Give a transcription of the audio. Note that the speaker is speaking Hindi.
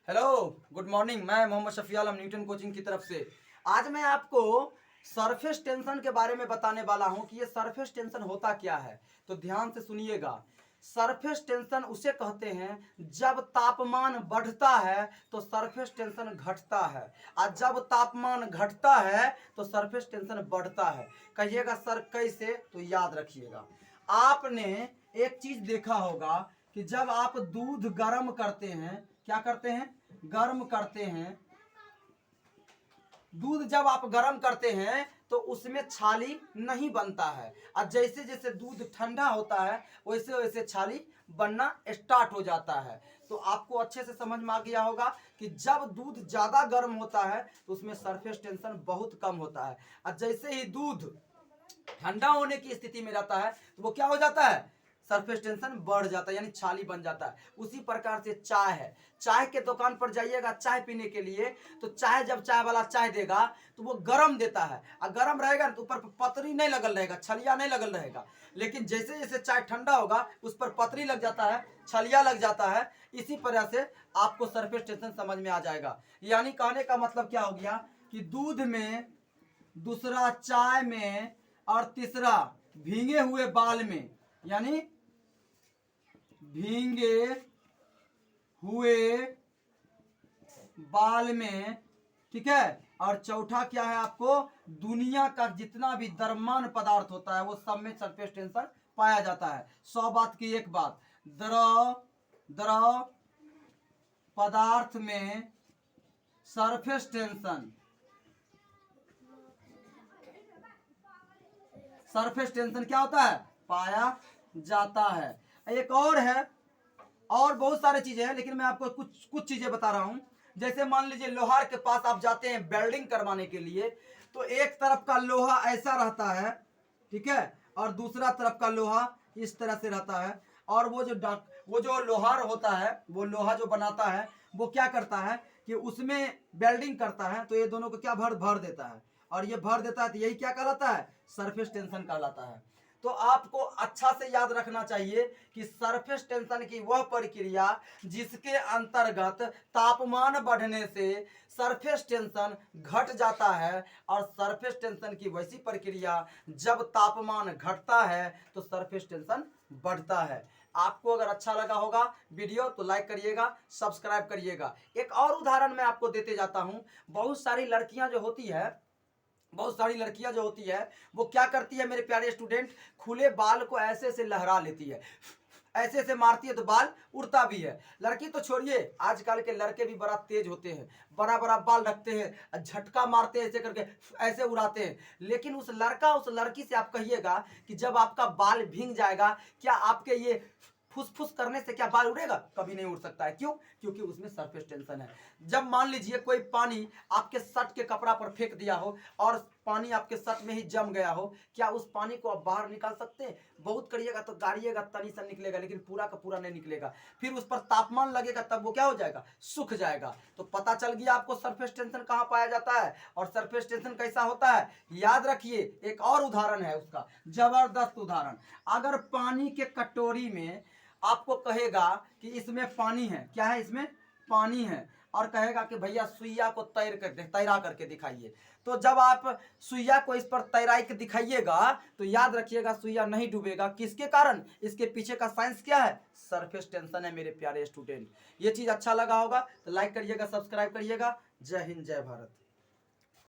Hello, good morning. मैं मोहम्मद शफी आलम न्यूटन कोचिंग की तरफ से आज मैं आपको सरफेस टेंशन के बारे में बताने वाला हूं कि ये सरफेस टेंशन होता क्या है। तो ध्यान से सुनिएगा। सरफेस टेंशन उसे कहते हैं जब तापमान बढ़ता है तो सरफेस टेंशन घटता है, और जब तापमान घटता है तो सरफेस टेंशन बढ़ता है। कहिएगा सर कैसे? तो याद रखिएगा। आपने एक चीज देखा होगा कि जब आप दूध गर्म करते हैं, क्या करते हैं? गर्म करते हैं। दूध जब आप गर्म करते हैं तो उसमें छाली नहीं बनता है, और जैसे जैसे दूध ठंडा होता है वैसे वैसे छाली बनना स्टार्ट हो जाता है। तो आपको अच्छे से समझ में आ गया होगा कि जब दूध ज़्यादा गर्म होता है तो उसमें सरफेस टेंशन बहुत कम होता है, और जैसे ही दूध ठंडा होने की स्थिति में रहता है तो वो क्या हो जाता है? सरफेस टेंशन बढ़ जाता है, यानी छाली बन जाता है। उसी प्रकार से चाय है। चाय के दुकान पर जाइएगा चाय पीने के लिए, तो चाय जब चाय वाला चाय देगा तो वो गर्म देता है, और गर्म रहेगा तो ऊपर पतरी नहीं लगल रहेगा, छलिया नहीं लगल रहेगा। लेकिन जैसे जैसे चाय ठंडा होगा उस पर पतरी लग जाता है, छलिया लग जाता है। इसी तरह से आपको सरफेस टेंशन समझ में आ जाएगा। यानी कहने का मतलब क्या हो गया कि दूध में, दूसरा चाय में, और तीसरा भींगे हुए बाल में, यानी भींगे हुए बाल में, ठीक है। और चौथा क्या है? आपको दुनिया का जितना भी द्रव्यमान पदार्थ होता है वो सब में सरफेस टेंशन पाया जाता है। 100 बात की एक बात, द्रव पदार्थ में सरफेस टेंशन, सरफेस टेंशन क्या होता है? पाया जाता है। एक और है, और बहुत सारे चीजें हैं, लेकिन मैं आपको कुछ कुछ चीजें बता रहा हूं। जैसे मान लीजिए लोहार के पास आप जाते हैं वेल्डिंग करवाने के लिए, तो एक तरफ का लोहा ऐसा रहता है, ठीक है, और दूसरा तरफ का लोहा इस तरह से रहता है। और वो जो लोहार होता है, वो लोहा जो बनाता है वो क्या करता है कि उसमें वेल्डिंग करता है, तो ये दोनों को क्या भर भर देता है, और ये भर देता है, तो यही क्या कहलाता है? सरफेस टेंशन कहलाता है। तो आपको अच्छा से याद रखना चाहिए कि सरफेस टेंशन की वह प्रक्रिया जिसके अंतर्गत तापमान बढ़ने से सरफेस टेंशन घट जाता है, और सरफेस टेंशन की वैसी प्रक्रिया जब तापमान घटता है तो सरफेस टेंशन बढ़ता है। आपको अगर अच्छा लगा होगा वीडियो तो लाइक करिएगा, सब्सक्राइब करिएगा। एक और उदाहरण मैं आपको देते जाता हूं। बहुत सारी लड़कियां जो होती है, वो क्या करती है मेरे प्यारे स्टूडेंट? खुले बाल को ऐसे ऐसे लहरा लेती है, ऐसे ऐसे मारती है तो बाल उड़ता भी है। लड़की तो छोड़िए, आजकल के लड़के भी बड़ा तेज होते हैं, बड़ा बड़ा बाल रखते हैं, झटका मारते हैं, ऐसे करके ऐसे उड़ाते हैं। लेकिन उस लड़की से आप कहिएगा कि जब आपका बाल भींग जाएगा, क्या आपके ये फुस फुस करने से क्या बाल उड़ेगा? कभी नहीं उड़ सकता है। क्यों? क्योंकि उसमें सरफेस टेंशन है। जब मान लीजिए कोई पानी आपके शर्ट के कपड़ा पर फेंक दिया हो और पानी आपके शर्ट में ही जम गया हो, क्या उस पानी को आप बाहर निकाल सकते हैं? बहुत करिएगा तो गाड़िएगा, तनी सा निकलेगा, लेकिन पूरा का पूरा नहीं निकलेगा। फिर उस पर तापमान लगेगा तब वो क्या हो जाएगा? सूख जाएगा। तो पता चल गया आपको सरफेस टेंशन कहां पाया जाता है और सरफेस टेंशन कैसा होता है। याद रखिए। एक और उदाहरण है उसका, जबरदस्त उदाहरण। अगर पानी के कटोरी में आपको कहेगा कि इसमें पानी है, क्या है? इसमें पानी है, और कहेगा कि भैया सुइया को तैरा करके दिखाइए। तो जब आप सुइया को इस पर तैरा के दिखाइएगा तो याद रखिएगा सुइया नहीं डूबेगा। किसके कारण? इसके पीछे का साइंस क्या है? सरफेस टेंशन है मेरे प्यारे स्टूडेंट। ये चीज अच्छा लगा होगा तो लाइक करिएगा, सब्सक्राइब करिएगा। जय हिंद, जय भारत।